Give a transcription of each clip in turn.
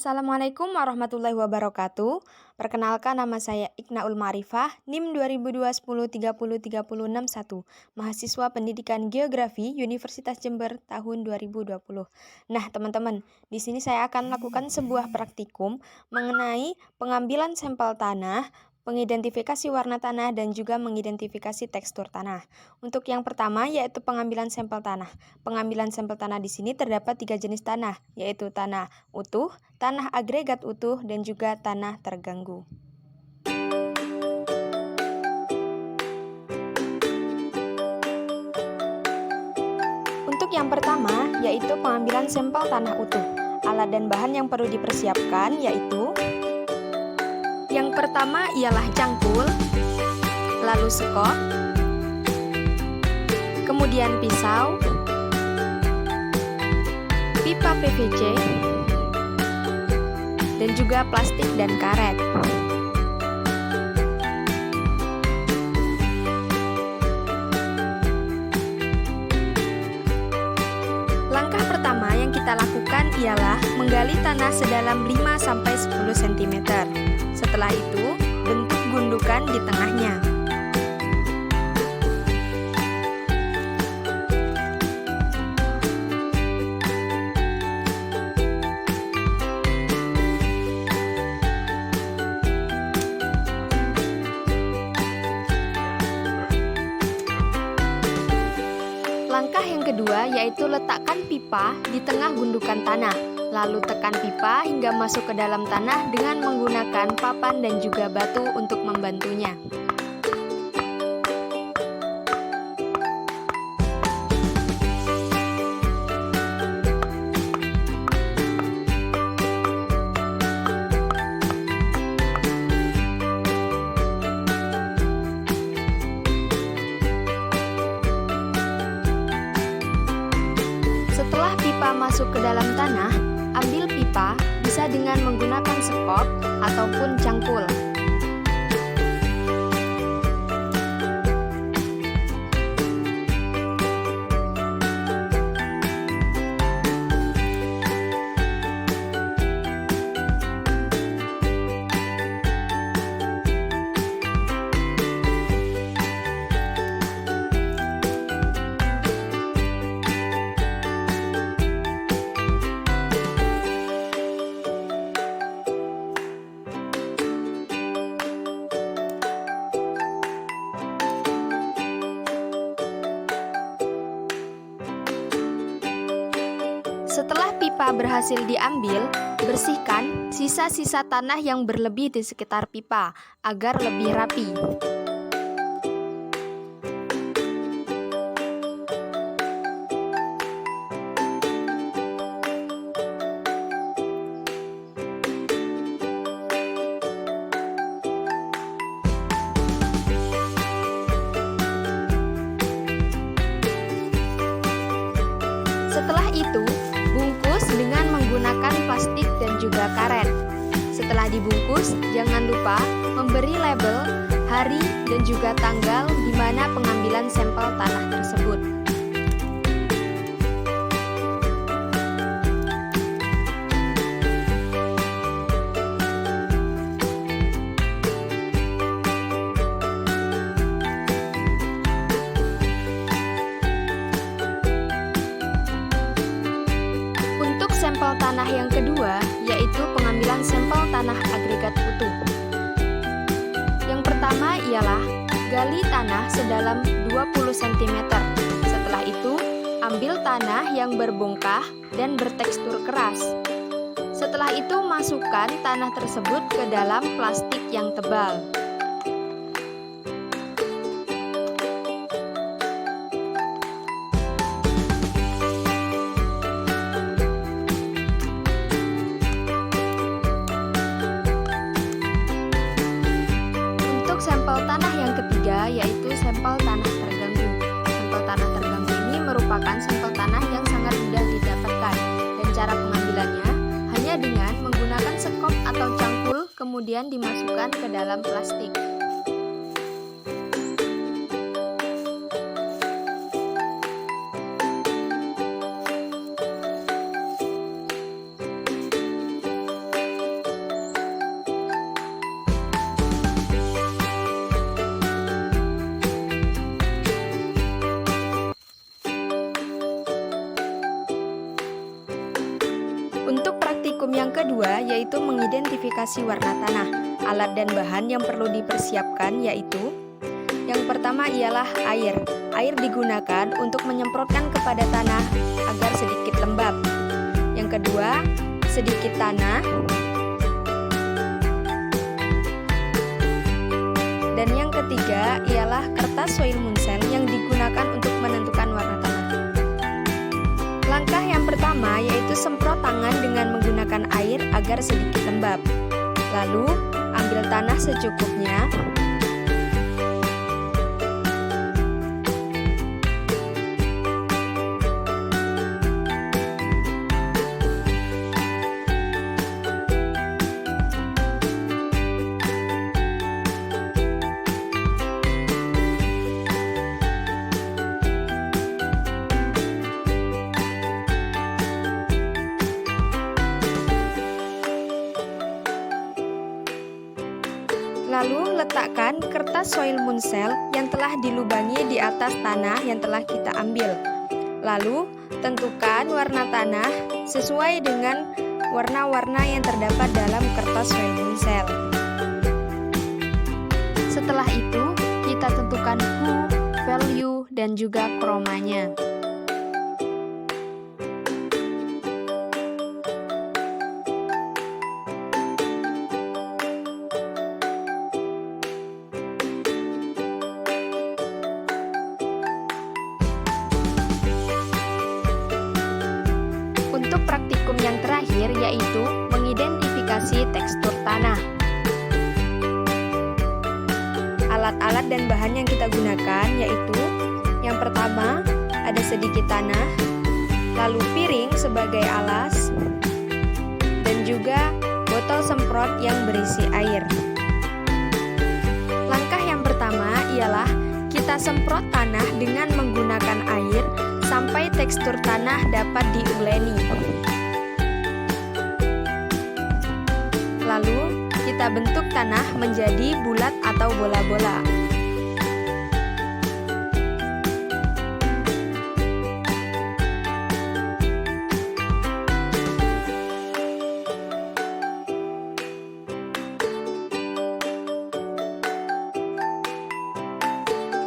Assalamualaikum warahmatullahi wabarakatuh. Perkenalkan, nama saya Iknaul Ma'rifah, NIM 2020 30 30 61, mahasiswa Pendidikan Geografi Universitas Jember tahun 2020. Nah, teman-teman, di sini saya akan melakukan sebuah praktikum mengenai pengambilan sampel tanah, pengidentifikasi warna tanah, dan juga mengidentifikasi tekstur tanah. Untuk yang pertama yaitu pengambilan sampel tanah. Pengambilan sampel tanah di sini terdapat 3 jenis tanah, yaitu tanah utuh, tanah agregat utuh, dan juga tanah terganggu. Untuk yang pertama yaitu pengambilan sampel tanah utuh. Alat dan bahan yang perlu dipersiapkan yaitu yang pertama ialah cangkul, lalu sekop, kemudian pisau, pipa PVC, dan juga plastik dan karet. Langkah pertama yang kita lakukan ialah menggali tanah sedalam 5-10 cm. Setelah itu, bentuk gundukan di tengahnya. Langkah yang kedua yaitu letakkan pipa di tengah gundukan tanah, lalu tekan pipa hingga masuk ke dalam tanah dengan menggunakan papan dan juga batu untuk membantunya. Setelah pipa masuk ke dalam tanah, ambil pipa bisa dengan menggunakan sekop ataupun cangkul. Setelah pipa berhasil diambil, bersihkan sisa-sisa tanah yang berlebih di sekitar pipa agar lebih rapi. Setelah itu, bungkus dengan menggunakan plastik dan juga karet. Setelah dibungkus, jangan lupa memberi label, hari, dan juga tanggal di mana pengambilan sampel tanah tersebut. Sampel tanah yang kedua yaitu pengambilan sampel tanah agregat utuh. Yang pertama ialah gali tanah sedalam 20 cm. Setelah itu, ambil tanah yang berbongkah dan bertekstur keras. Setelah itu, masukkan tanah tersebut ke dalam plastik yang tebal. Sampel tanah yang ketiga yaitu sampel tanah terganggu. Sampel tanah terganggu ini merupakan sampel tanah yang sangat mudah didapatkan, dan cara pengambilannya hanya dengan menggunakan sekop atau cangkul kemudian dimasukkan ke dalam plastik. Yang kedua yaitu mengidentifikasi warna tanah. Alat dan bahan yang perlu dipersiapkan yaitu yang pertama ialah air. Air digunakan untuk menyemprotkan kepada tanah agar sedikit lembab. Yang kedua, sedikit tanah. Dan yang ketiga ialah kertas soil muncel yang digunakan untuk menentukan warna tanah. Langkah yang pertama yaitu semprot tangan dengan menggunakan air agar sedikit lembab. Lalu, ambil tanah secukupnya. Lalu letakkan kertas soil muncel yang telah dilubangi di atas tanah yang telah kita ambil. Lalu tentukan warna tanah sesuai dengan warna-warna yang terdapat dalam kertas soil muncel. Setelah itu kita tentukan hue, value, dan juga kromanya. Untuk praktikum yang terakhir yaitu mengidentifikasi tekstur tanah. Alat-alat dan bahan yang kita gunakan yaitu yang pertama ada sedikit tanah, lalu piring sebagai alas, dan juga botol semprot yang berisi air. Langkah yang pertama ialah kita semprot tanah dengan menggunakan air sampai tekstur tanah dapat diuleni. Lalu, kita bentuk tanah menjadi bulat atau bola-bola.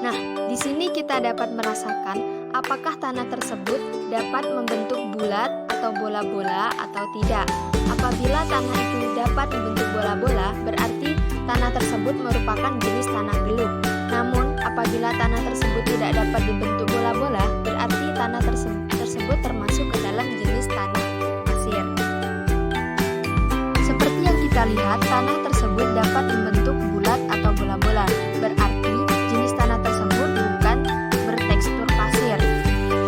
Nah, di sini kita dapat merasakan apakah tanah tersebut dapat membentuk bulat atau bola-bola atau tidak. Apabila tanah itu dapat membentuk bola-bola, berarti tanah tersebut merupakan jenis tanah geluh. Namun, apabila tanah tersebut tidak dapat dibentuk bola-bola, berarti tanah tersebut termasuk ke dalam jenis tanah pasir. Seperti yang kita lihat, tanah tersebut dapat membentuk bulat atau bola-bola. Berarti jenis tanah tersebut bukan bertekstur pasir.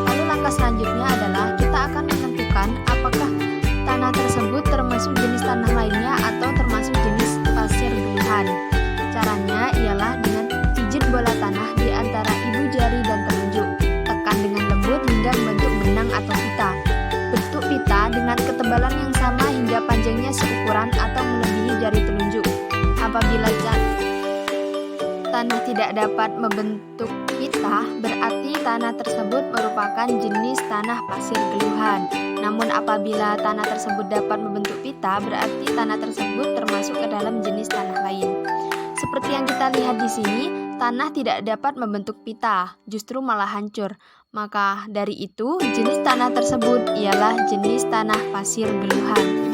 Lalu langkah selanjutnya adalah kita akan menentukan apakah tanah tersebut termasuk jenis tanah lainnya atau termasuk jenis pasir geluhan. Caranya ialah dengan pijit bola tanah di antara ibu jari dan telunjuk. Tekan dengan lembut hingga membentuk benang atau pita. Bentuk pita dengan ketebalan yang sama hingga panjangnya seukuran atau melebihi jari telunjuk. Apabila tanah tidak dapat membentuk pita, berarti tanah tersebut merupakan jenis tanah pasir geluhan. Namun apabila tanah tersebut dapat membentuk pita, berarti tanah tersebut termasuk ke dalam jenis tanah lain. Seperti yang kita lihat di sini, tanah tidak dapat membentuk pita, justru malah hancur. Maka dari itu, jenis tanah tersebut ialah jenis tanah pasir geluhan.